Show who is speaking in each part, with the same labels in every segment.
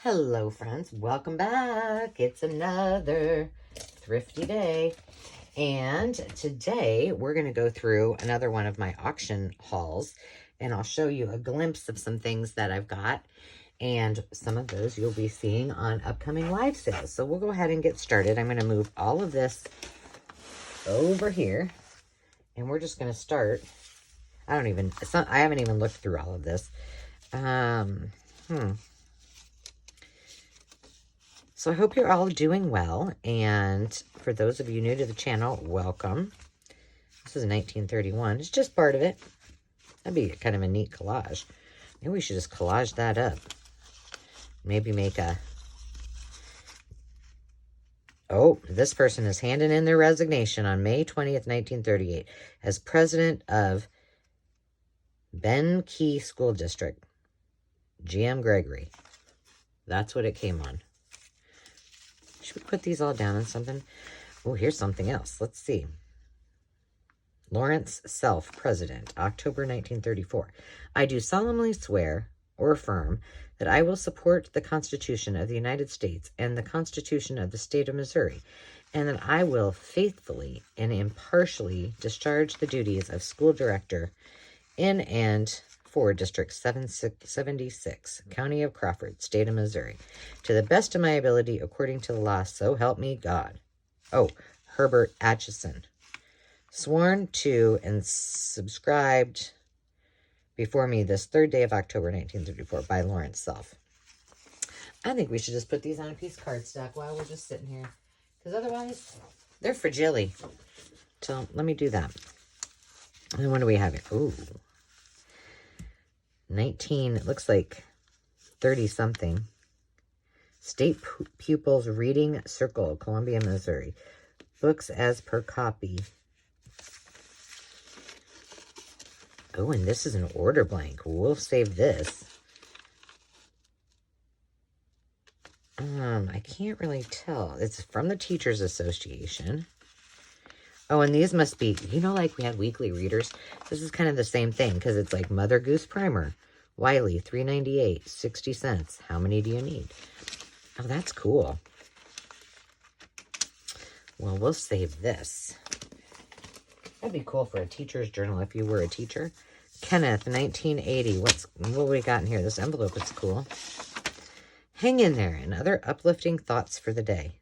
Speaker 1: Hello friends, welcome back. It's another thrifty day. And today we're going to go through another one of my auction hauls. And I'll show you a glimpse of some things that I've got. And some of those you'll be seeing on upcoming live sales. So we'll go ahead and get started. I'm going to move all of this over here. And we're just going to start. I haven't even looked through all of this. So I hope you're all doing well, and for those of you new to the channel, welcome. This is 1931. It's just part of it. That'd be kind of a neat collage. Maybe we should just collage that up. Maybe make a... Oh, this person is handing in their resignation on May 20th, 1938 as president of Ben Key School District. G.M. Gregory. That's what it came on. Should we put these all down on something? Oh, here's something else. Let's see. Lawrence Self, President, October 1934. I do solemnly swear or affirm that I will support the Constitution of the United States and the Constitution of the State of Missouri, and that I will faithfully and impartially discharge the duties of school director in and for District 776, County of Crawford, State of Missouri, to the best of my ability according to the law, so help me God. Oh, Herbert Atchison. Sworn to and subscribed before me this 3rd day of October, 1934, by Lawrence Self. I think we should just put these on a piece of cardstock while we're just sitting here, because otherwise they're fragile. So let me do that. And what do we have here? Ooh. It looks like 30-something. State Pupils Reading Circle, Columbia, Missouri. Books as per copy. Oh, and this is an order blank. We'll save this. I can't really tell. It's from the Teachers Association. Oh, and these must be, like we had weekly readers. This is kind of the same thing, because it's like Mother Goose Primer. Wiley, $3.98, 60 cents. How many do you need? Oh, that's cool. Well, we'll save this. That'd be cool for a teacher's journal if you were a teacher. Kenneth, 1980. What we got in here? This envelope is cool. Hang in there, and other uplifting thoughts for the day.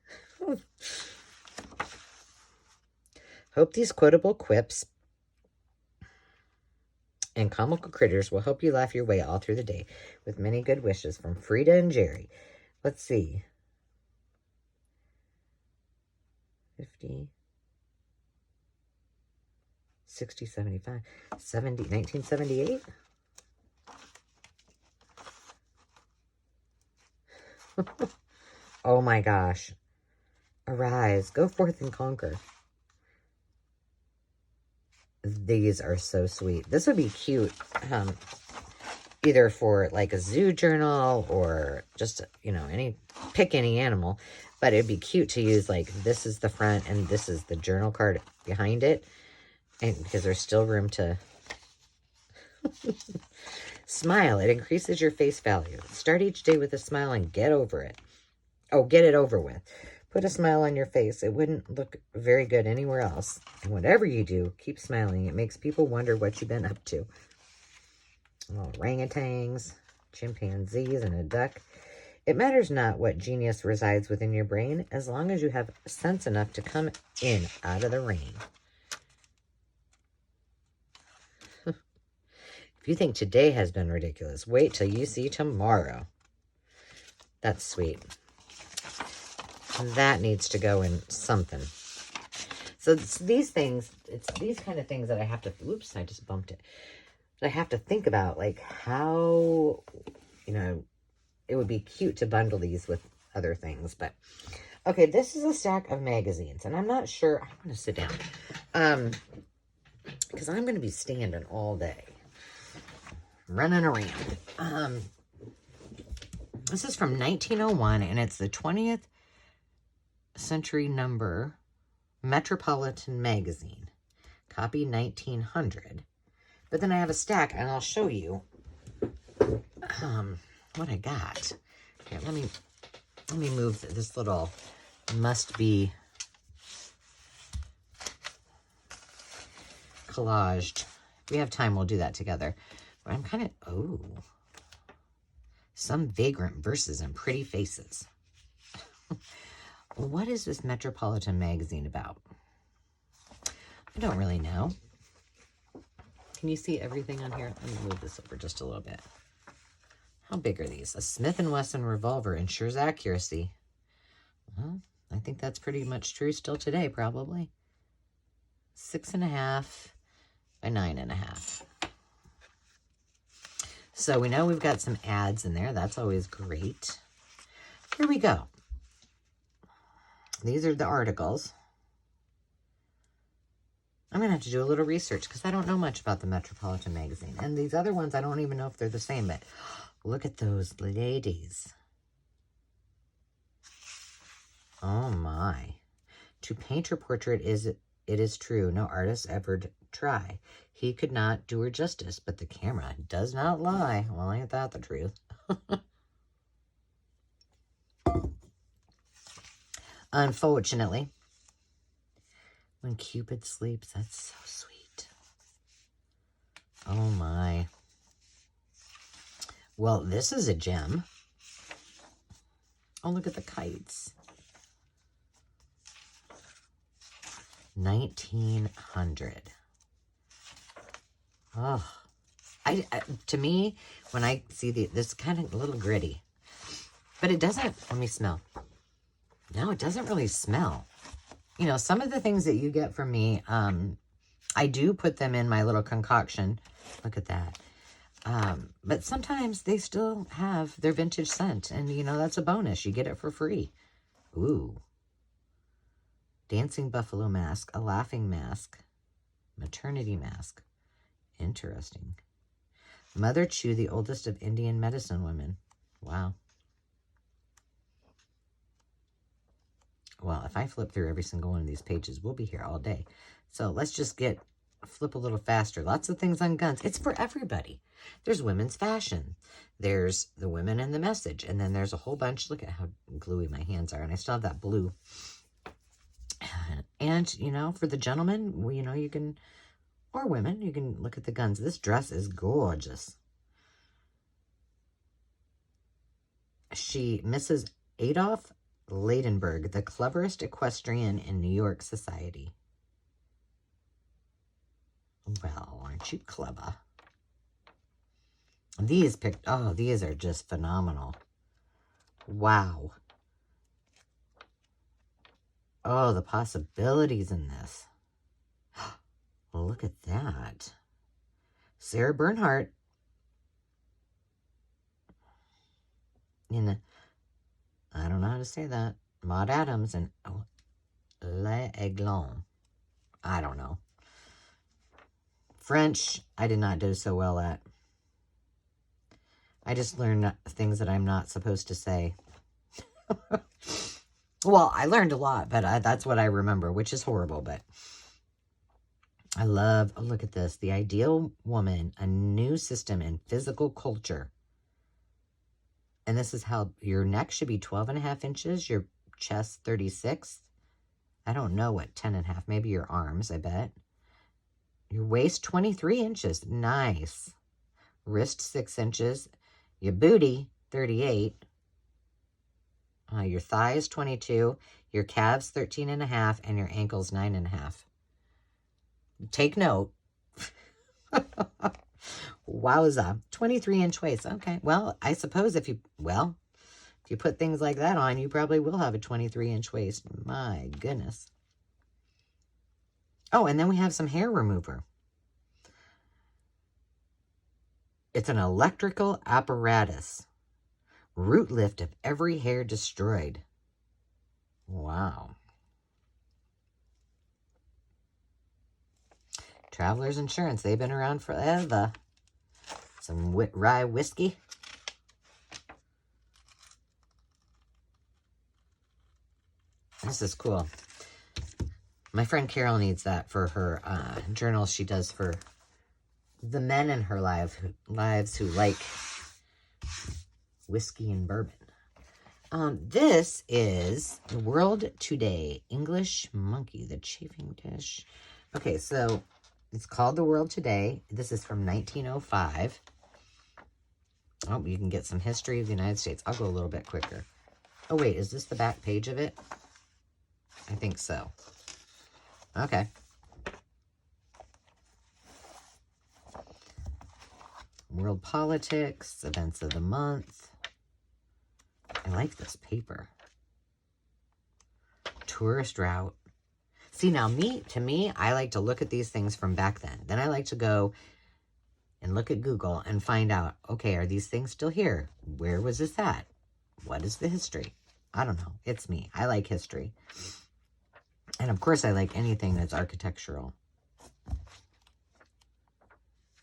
Speaker 1: Hope these quotable quips and comical critters will help you laugh your way all through the day. With many good wishes from Frida and Jerry. Let's see. 50, 60, 75, 70, 1978? Oh my gosh. Arise, go forth and conquer. These are so sweet. This would be cute, either for like a zoo journal or just, pick any animal. But it'd be cute to use like this is the front and this is the journal card behind it. And because there's still room to smile. It increases your face value. Start each day with a smile and get over it. Oh, get it over with. Put a smile on your face. It wouldn't look very good anywhere else. And whatever you do, keep smiling. It makes people wonder what you've been up to. Orangutans, chimpanzees, and a duck. It matters not what genius resides within your brain, as long as you have sense enough to come in out of the rain. If you think today has been ridiculous, wait till you see tomorrow. That's sweet. That needs to go in something. So it's these things, it's these kind of things that I have to, oops, I just bumped it. I have to think about, like, how, it would be cute to bundle these with other things. But, okay, this is a stack of magazines, and I'm not sure, I'm going to sit down, because I'm going to be standing all day, running around. This is from 1901, and it's the 20th century number Metropolitan Magazine, copy 1900. But then I have a stack, and I'll show you what I got. Okay, let me move this little must be collaged. If we have time, we'll do that together. But I'm kind of, some vagrant verses and pretty faces. What is this Metropolitan magazine about? I don't really know. Can you see everything on here? Let me move this over just a little bit. How big are these? A Smith & Wesson revolver ensures accuracy. Well, I think that's pretty much true still today, probably. 6.5 by 9.5. So we know we've got some ads in there. That's always great. Here we go. These are the articles. I'm going to have to do a little research because I don't know much about the Metropolitan magazine. And these other ones, I don't even know if they're the same, but look at those ladies. Oh my. To paint her portrait it is true, no artist ever try. He could not do her justice, but the camera does not lie. Well, ain't that the truth? Unfortunately, when Cupid sleeps, that's so sweet. Oh my. Well, this is a gem. Oh, look at the kites. 1900. Oh, to me, when I see this kind of a little gritty, but it doesn't, let me smell. No, it doesn't really smell. You know, some of the things that you get from me, I do put them in my little concoction. Look at that. But sometimes they still have their vintage scent, and, you know, that's a bonus. You get it for free. Ooh. Dancing buffalo mask, a laughing mask, maternity mask. Interesting. Mother Chu, the oldest of Indian medicine women. Wow. Well, if I flip through every single one of these pages, we'll be here all day. So let's just flip a little faster. Lots of things on guns. It's for everybody. There's women's fashion. There's the women and the message. And then there's a whole bunch. Look at how gluey my hands are. And I still have that blue. And, you know, for the gentlemen, well, you know, you can, or women, you can look at the guns. This dress is gorgeous. Mrs. Adolph Ladenburg, the cleverest equestrian in New York society. Well, aren't you clever? These these are just phenomenal. Wow. Oh, the possibilities in this. Look at that. Sarah Bernhardt. I don't know how to say that. Maud Adams and Le Aiglon. I don't know. French, I did not do so well at. I just learned things that I'm not supposed to say. Well, I learned a lot, but that's what I remember, which is horrible, but I love, look at this. The Ideal Woman, a new system in physical culture. And this is how your neck should be 12.5 inches, your chest 36. I don't know what 10.5, maybe your arms, I bet. Your waist 23 inches, nice. Wrist 6 inches, your booty 38. Your thighs 22, your calves 13.5, and your ankles 9.5. Take note. Wowza. 23-inch waist. Okay. Well, I suppose if you put things like that on, you probably will have a 23-inch waist. My goodness. Oh, and then we have some hair remover. It's an electrical apparatus. Root lift of every hair destroyed. Wow. Travelers Insurance. They've been around forever. Some rye whiskey. This is cool. My friend Carol needs that for her journal she does for the men in her lives who like whiskey and bourbon. This is The World Today, English Monkey, the Chafing Dish. Okay, so it's called The World Today. This is from 1905. Oh, you can get some history of the United States. I'll go a little bit quicker. Oh, wait, is this the back page of it? I think so. Okay. World politics, events of the month. I like this paper. Tourist route. See, now to me, I like to look at these things from back then. Then I like to go and look at Google and find out, okay, are these things still here? Where was this at? What is the history? I don't know. It's me. I like history. And of course, I like anything that's architectural.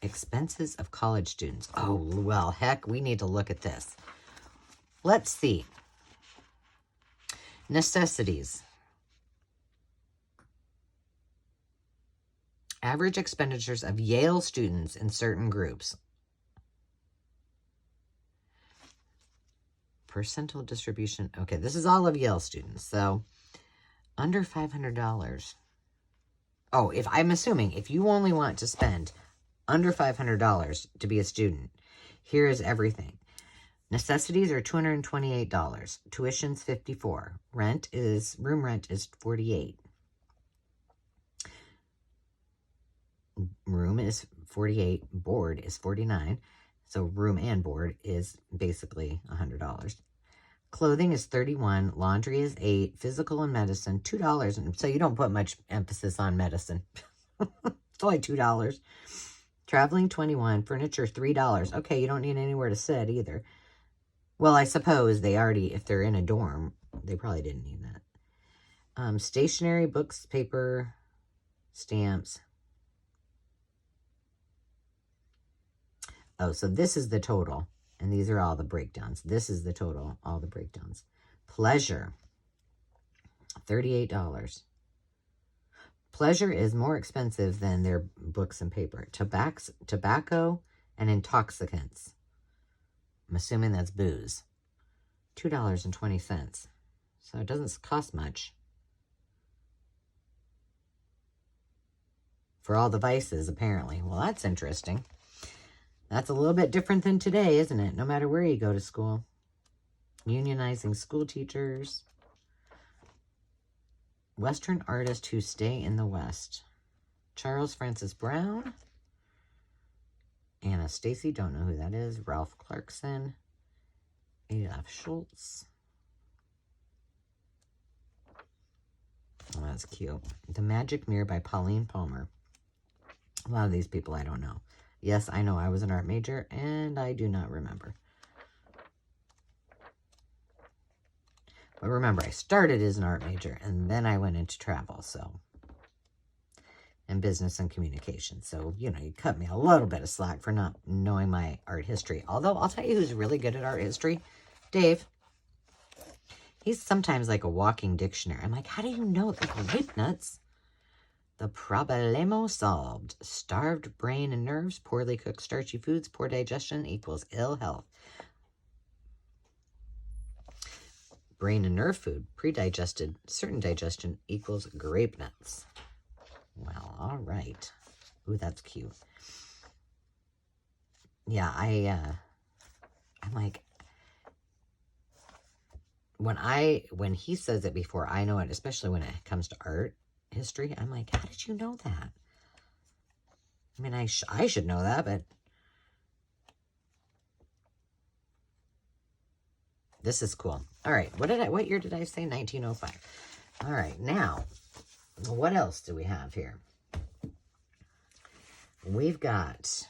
Speaker 1: Expenses of college students. Oh, well, heck, we need to look at this. Let's see. Necessities. Average expenditures of Yale students in certain groups. Percentile distribution. Okay, this is all of Yale students. So, under $500. Oh, I'm assuming if you only want to spend under $500 to be a student, here is everything. Necessities are $228. Tuition's $54. Room rent is $48. Room is $48. Board is $49. So room and board is basically $100. Clothing is $31. Laundry is $8. Physical and medicine, $2. And so you don't put much emphasis on medicine. It's only $2. Traveling, $21. Furniture, $3. Okay, you don't need anywhere to sit either. Well, I suppose if they're in a dorm, they probably didn't need that. Stationery, books, paper, stamps. Oh, so this is the total. And these are all the breakdowns. This is the total, all the breakdowns. Pleasure, $38. Pleasure is more expensive than their books and paper. Tobacco and intoxicants. I'm assuming that's booze. $2.20. So it doesn't cost much. For all the vices, apparently. Well, that's interesting. That's a little bit different than today, isn't it? No matter where you go to school. Unionizing school teachers. Western artists who stay in the West. Charles Francis Brown. Anna Stacy, don't know who that is. Ralph Clarkson. Adolf Schultz. Oh, that's cute. The Magic Mirror by Pauline Palmer. A lot of these people I don't know. Yes, I know I was an art major, and I do not remember. But remember, I started as an art major, and then I went into travel, and business and communication. So, you cut me a little bit of slack for not knowing my art history. Although, I'll tell you who's really good at art history. Dave. He's sometimes like a walking dictionary. I'm like, how do you know the grape nuts? The problemo solved. Starved brain and nerves, poorly cooked starchy foods, poor digestion equals ill health. Brain and nerve food, pre-digested, certain digestion equals grape nuts. Well, all right. Ooh, that's cute. Yeah, I'm like, when he says it before I know it, especially when it comes to art history, I'm like, how did you know that? I mean, I should know that, but this is cool. All right, what year did I say? 1905. All right, now, what else do we have here? We've got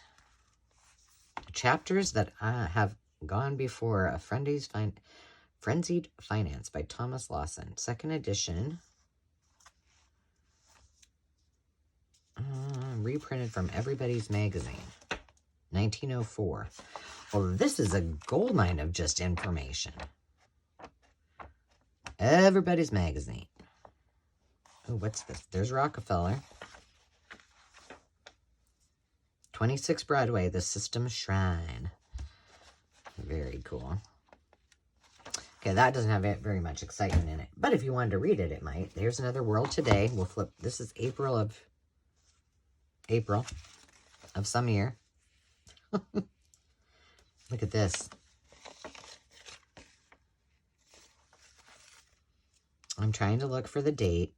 Speaker 1: chapters that have gone before. A Frenzied Finance by Thomas Lawson, second edition. Reprinted from Everybody's Magazine, 1904. Well, this is a goldmine of just information. Everybody's Magazine. Oh, what's this? There's Rockefeller. 26 Broadway, The System Shrine. Very cool. Okay, that doesn't have very much excitement in it. But if you wanted to read it, it might. There's another World Today. We'll flip. This is April of some year. Look at this. I'm trying to look for the date.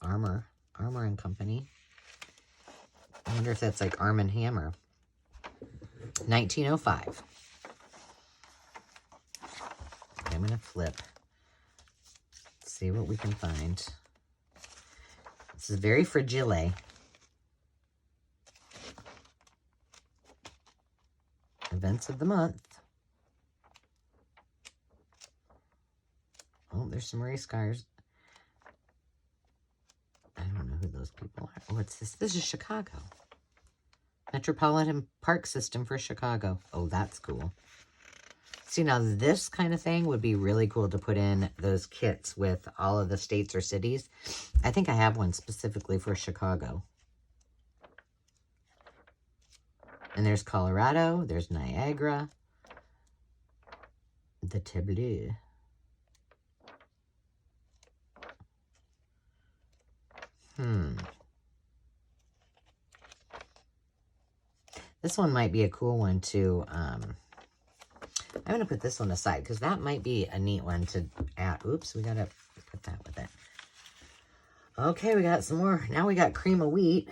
Speaker 1: Armor and Company. I wonder if that's like Arm & Hammer. 1905. I'm going to flip. See what we can find. This is very fragile. Events of the month. Oh, there's some race cars. I don't know who those people are. What's this? This is Chicago. Metropolitan Park System for Chicago. Oh, that's cool. See, now this kind of thing would be really cool to put in those kits with all of the states or cities. I think I have one specifically for Chicago. And there's Colorado. There's Niagara. The Tableau. This one might be a cool one to, I'm going to put this one aside because that might be a neat one to add. Oops, we got to put that with it. Okay, we got some more. Now we got cream of wheat.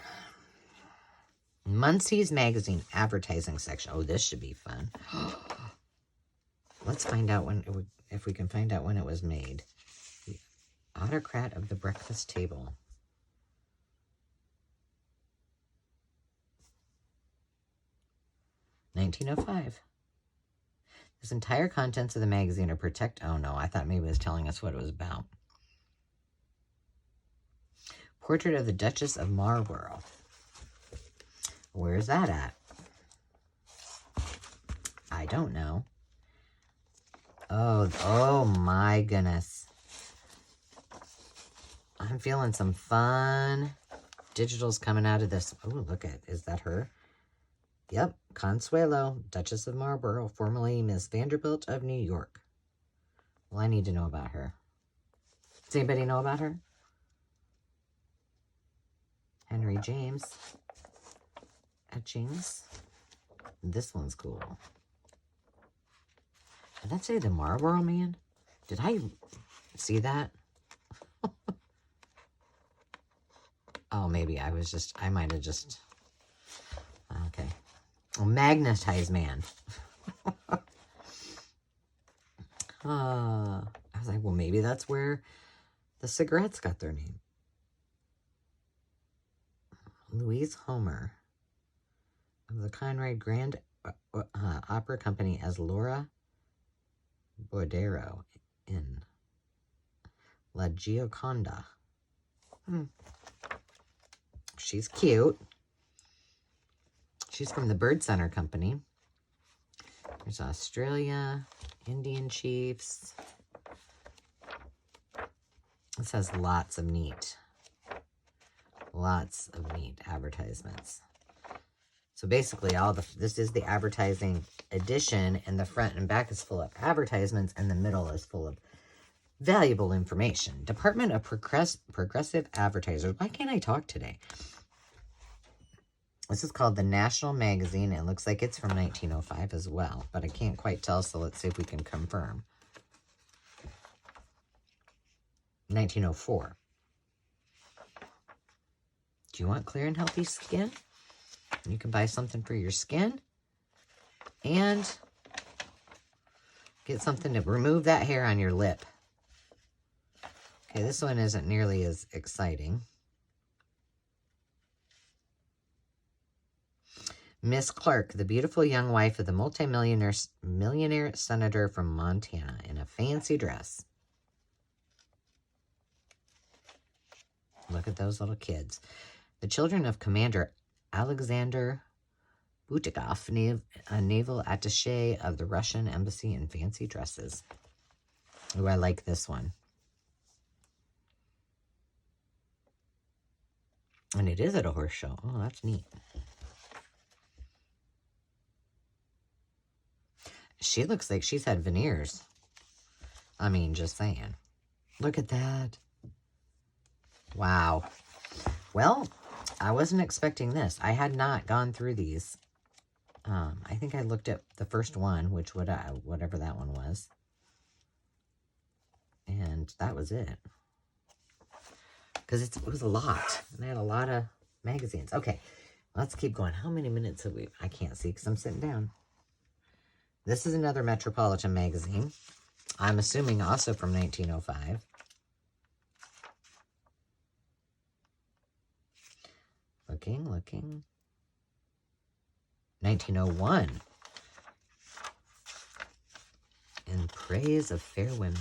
Speaker 1: Muncie's Magazine advertising section. Oh, this should be fun. Let's find out if we can find out when it was made. The Autocrat of the Breakfast Table. $19.05. This entire contents of the magazine are oh no, I thought maybe it was telling us what it was about. Portrait of the Duchess of Marlborough. Where's that at? I don't know. Oh my goodness. I'm feeling some fun digitals coming out of this. Oh, look at, is that her? Yep, Consuelo, Duchess of Marlborough, formerly Miss Vanderbilt of New York. Well, I need to know about her. Does anybody know about her? Henry James. Etchings. This one's cool. Did that say the Marlborough Man? Did I see that? Oh, maybe I might have just... Okay. Oh, Magnetized Man. I was like, well, maybe that's where the cigarettes got their name. Louise Homer of the Conrad Grand Opera Company as Laura Bordero in La Gioconda. She's cute. She's from the Bird Center Company. There's Australia, Indian Chiefs. This has lots of neat advertisements. So basically, this is the advertising edition, and the front and back is full of advertisements, and the middle is full of valuable information. Department of Progressive Advertisers. Why can't I talk today? This is called the National Magazine. It looks like it's from 1905 as well, but I can't quite tell, so let's see if we can confirm. 1904. Do you want clear and healthy skin? You can buy something for your skin and get something to remove that hair on your lip. Okay, this one isn't nearly as exciting. Miss Clark, the beautiful young wife of the millionaire senator from Montana in a fancy dress. Look at those little kids. The children of Commander Alexander Butikov, a naval attaché of the Russian embassy in fancy dresses. Oh, I like this one. And it is at a horse show. Oh, that's neat. She looks like she's had veneers. I mean, just saying. Look at that. Wow. Well, I wasn't expecting this. I had not gone through these. I think I looked at the first one, which would whatever that one was. And that was it. Because it was a lot. And I had a lot of magazines. Okay, let's keep going. How many minutes have we... I can't see because I'm sitting down. This is another Metropolitan magazine. I'm assuming also from 1905. Looking. 1901. In Praise of Fair Women.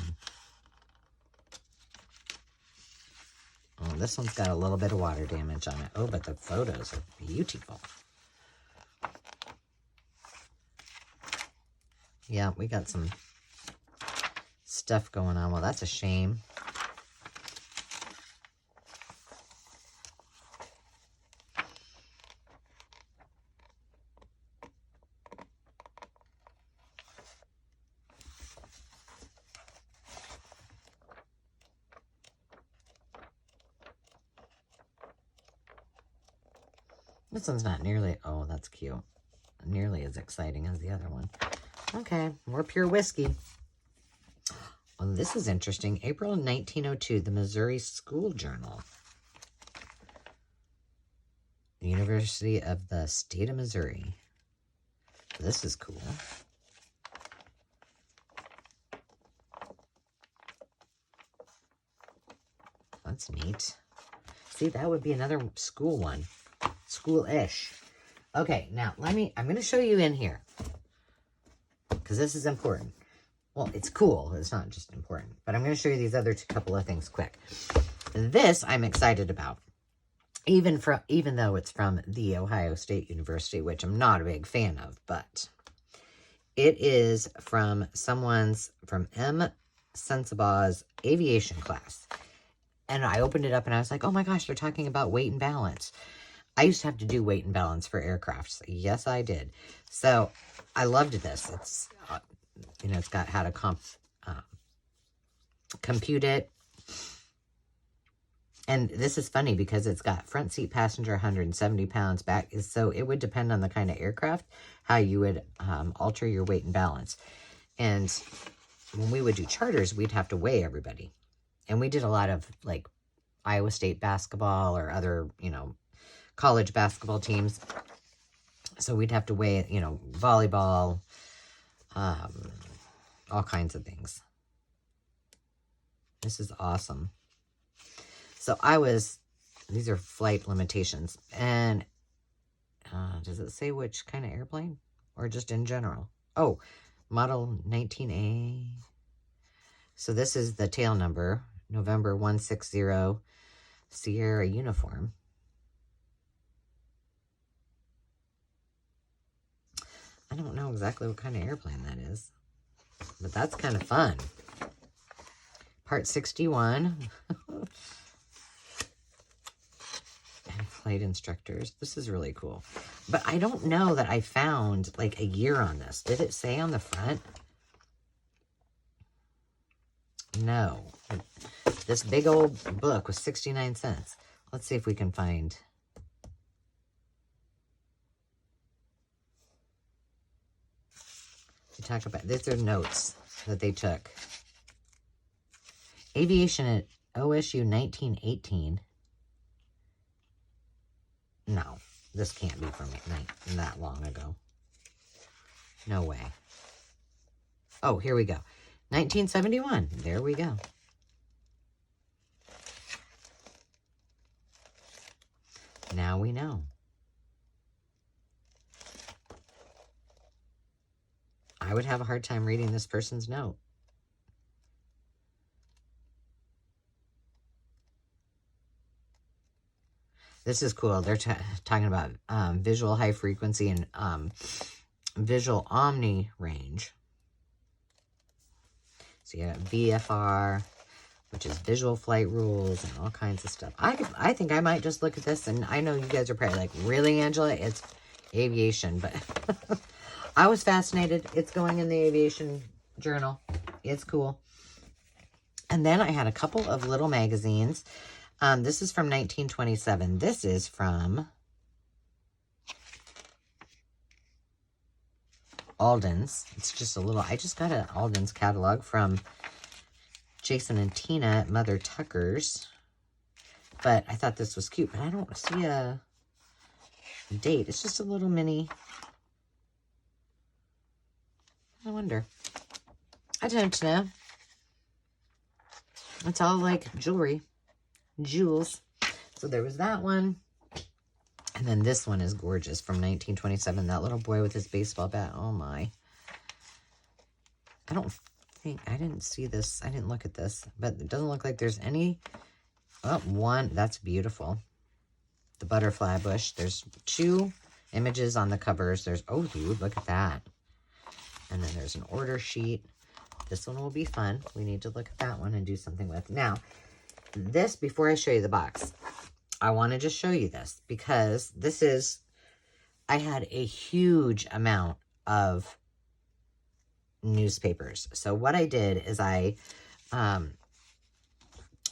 Speaker 1: Oh, this one's got a little bit of water damage on it. Oh, but the photos are beautiful. Yeah, we got some stuff going on. Well, that's a shame. This one's not nearly, oh, that's cute. Nearly as exciting as the other one. Okay, more pure whiskey. Well, this is interesting. April 1902, the Missouri School Journal. The University of the State of Missouri. This is cool. That's neat. See, that would be another school one. School-ish. Okay, now I'm going to show you in here. Because this is important. Well, it's cool. It's not just important. But I'm going to show you these other couple of things quick. This I'm excited about. Even though it's from the Ohio State University, which I'm not a big fan of, but it is from from M. Sensabaw's aviation class. And I opened it up and I was like, oh my gosh, they're talking about weight and balance. I used to have to do weight and balance for aircrafts. Yes, I did. So I loved this. It's, it's got how to compute it. And this is funny because it's got front seat passenger 170 pounds, back. So it would depend on the kind of aircraft, how you would alter your weight and balance. And when we would do charters, we'd have to weigh everybody. And we did a lot of like Iowa State basketball or other, college basketball teams. So we'd have to weigh, volleyball, all kinds of things. This is awesome. So these are flight limitations. And does it say which kind of airplane? Or just in general? Oh, model 19A. So this is the tail number, November 160 Sierra uniform. I don't know exactly what kind of airplane that is, but that's kind of fun. Part 61. Flight instructors. This is really cool. But I don't know that I found like a year on this. Did it say on the front? No. This big old book was 69 cents. Let's see if we can find... We talk about... These are notes that they took. Aviation at OSU 1918. No, this can't be from that long ago. No way. Oh, here we go. 1971. There we go. Now we know. I would have a hard time reading this person's note. This is cool. They're talking about visual high frequency and visual omni range. So you got VFR, which is visual flight rules and all kinds of stuff. I think I might just look at this, and I know you guys are probably like, really, Angela? It's aviation, but I was fascinated. It's going in the aviation journal. It's cool. And then I had a couple of little magazines. This is from 1927. This is from Alden's. It's just a little, I just got an Alden's catalog from Jason and Tina at Mother Tucker's. But I thought this was cute, but I don't see a date. It's just a little mini. I wonder. I don't know. It's all like jewelry. Jewels. So there was that one. And then this one is gorgeous from 1927. That little boy with his baseball bat. Oh my. I didn't see this. I didn't look at this. But it doesn't look like there's any. Oh, one. That's beautiful. The butterfly bush. There's 2 images on the covers. There's, oh dude, look at that. And then there's an order sheet. This one will be fun. We need to look at that one and do something with. Now, this, before I show you the box, I want to just show you this because this is, I had a huge amount of newspapers. So what I did is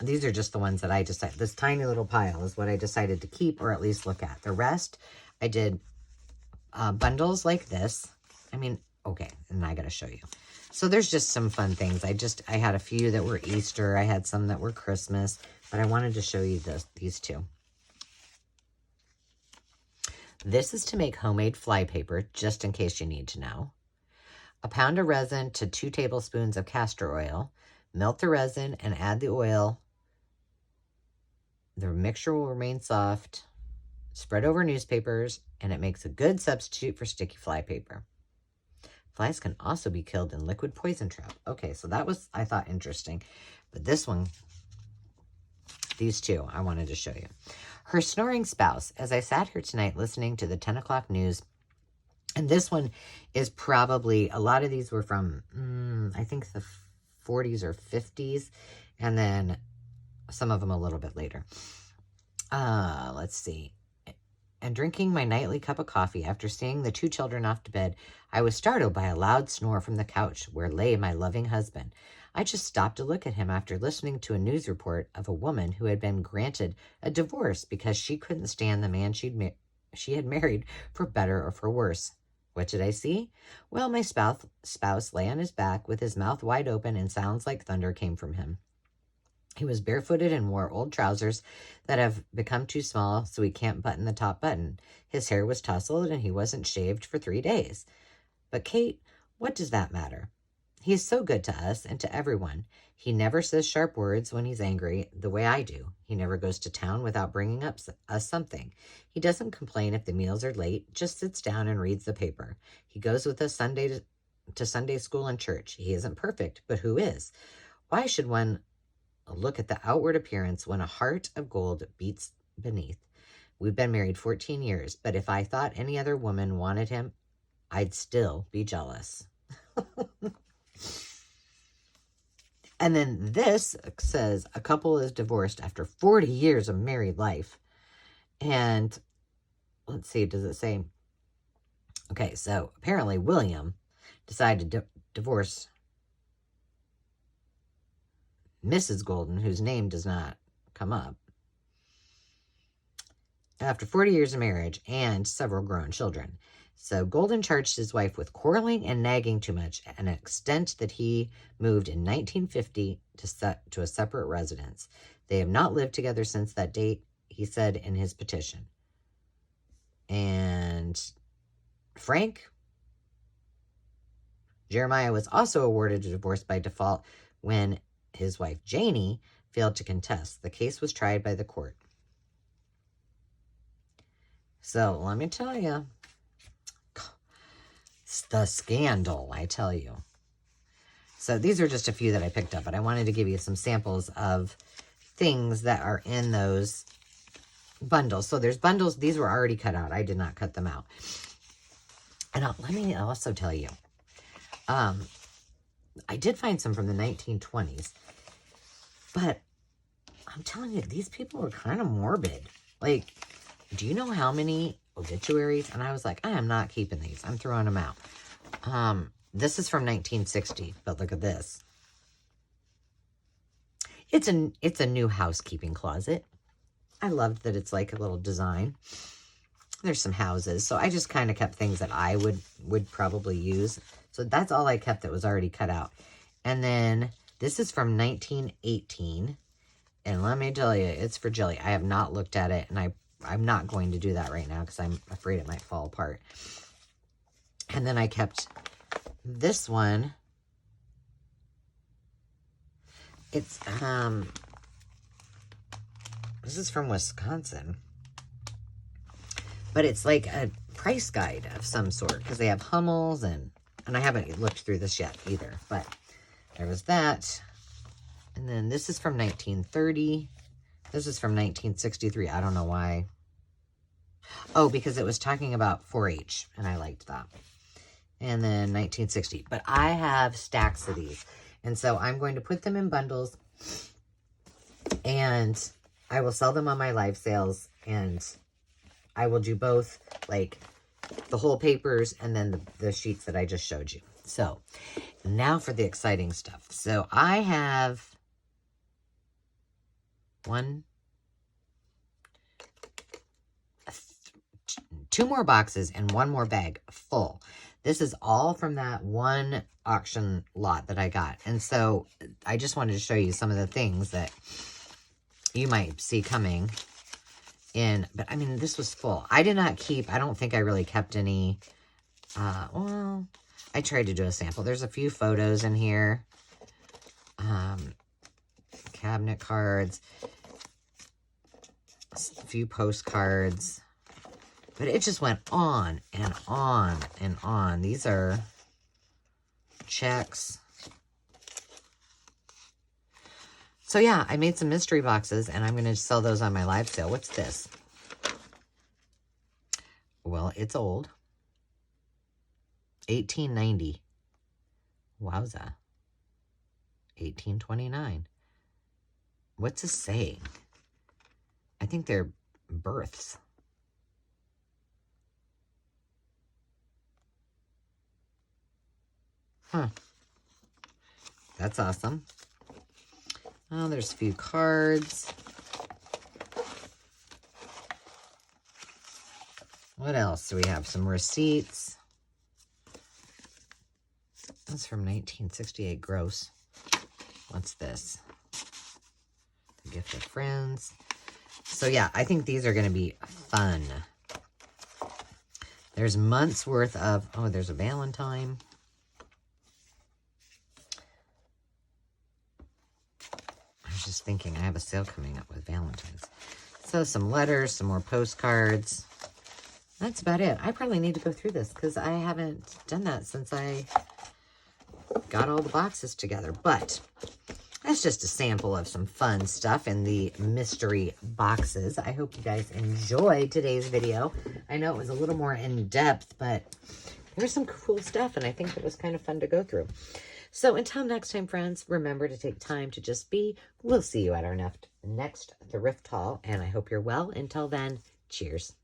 Speaker 1: these are just the ones that I decided, this tiny little pile is what I decided to keep or at least look at. The rest, I did bundles like this. I mean, okay, and I got to show you. So there's just some fun things. I had a few that were Easter. I had some that were Christmas, but I wanted to show you these 2. This is to make homemade fly paper, just in case you need to know. 1 pound of resin to 2 tablespoons of castor oil. Melt the resin and add the oil. The mixture will remain soft. Spread over newspapers, and it makes a good substitute for sticky fly paper. Flies can also be killed in liquid poison trap. Okay, so that was, I thought, interesting. But this one, these 2, I wanted to show you. Her snoring spouse. As I sat here tonight listening to the 10 o'clock news, and this one is probably, a lot of these were from, I think the 40s or 50s, and then some of them a little bit later. Let's see. And drinking my nightly cup of coffee after seeing the 2 children off to bed, I was startled by a loud snore from the couch where lay my loving husband. I just stopped to look at him after listening to a news report of a woman who had been granted a divorce because she couldn't stand the man she had married for better or for worse. What did I see? Well, my spouse lay on his back with his mouth wide open and sounds like thunder came from him. He was barefooted and wore old trousers that have become too small so he can't button the top button. His hair was tousled and he wasn't shaved for 3 days. But Kate, what does that matter? He is so good to us and to everyone. He never says sharp words when he's angry the way I do. He never goes to town without bringing up us something. He doesn't complain if the meals are late, just sits down and reads the paper. He goes with us to Sunday school and church. He isn't perfect, but who is? Why should one look at the outward appearance when a heart of gold beats beneath? We've been married 14 years, but if I thought any other woman wanted him, I'd still be jealous. And then this says a couple is divorced after 40 years of married life. And let's see, does it say? Okay, so apparently William decided to divorce Mrs. Golden, whose name does not come up, after 40 years of marriage and several grown children. So Golden charged his wife with quarreling and nagging too much, an extent that he moved in 1950 to a separate residence. They have not lived together since that date, he said in his petition. And Jeremiah was also awarded a divorce by default when his wife Janie failed to contest. The case was tried by the court. So let me tell you, the scandal, I tell you. So these are just a few that I picked up, but I wanted to give you some samples of things that are in those bundles. So there's bundles. These were already cut out. I did not cut them out. And let me also tell you, I did find some from the 1920s, but I'm telling you, these people were kind of morbid. Like, do you know how many obituaries? And I was like, I am not keeping these. I'm throwing them out. This is from 1960, but look at this. It's a new housekeeping closet. I loved that it's like a little design. There's some houses, so I just kind of kept things that I would probably use. So that's all I kept that was already cut out. And then this is from 1918, and let me tell you, it's for Jilly. I have not looked at it, and I'm not going to do that right now because I'm afraid it might fall apart. And then I kept this one. It's this is from Wisconsin. But it's like a price guide of some sort because they have Hummels and I haven't looked through this yet either. But there was that. And then this is from 1930. This is from 1963. I don't know why. Oh, because it was talking about 4-H and I liked that. And then 1960. But I have stacks of these. And so I'm going to put them in bundles and I will sell them on my live sales, and I will do both, like the whole papers and then the sheets that I just showed you. So now for the exciting stuff. So I have 2 more boxes and 1 more bag full. This is all from that one auction lot that I got. And so I just wanted to show you some of the things that you might see coming in. But I mean, this was full. I did not keep, I don't think I really kept any. Well, I tried to do a sample. There's a few photos in here. Cabinet cards. A few postcards. But it just went on and on and on. These are checks. So yeah, I made some mystery boxes and I'm going to sell those on my live sale. What's this? Well, it's old. 1890. Wowza. 1829. What's this saying? I think they're births. Huh. That's awesome. Oh, there's a few cards. What else do we have? Some receipts. That's from 1968. Gross. What's this? The gift of friends. So yeah, I think these are going to be fun. There's months worth of, oh, there's a Valentine. Just thinking I have a sale coming up with Valentine's. So some letters, some more postcards. That's about it. I probably need to go through this because I haven't done that since I got all the boxes together. But that's just a sample of some fun stuff in the mystery boxes. I hope you guys enjoyed today's video. I know it was a little more in-depth, but there's some cool stuff, and I think it was kind of fun to go through. So until next time, friends, remember to take time to just be. We'll see you at our next thrift haul, and I hope you're well. Until then, cheers.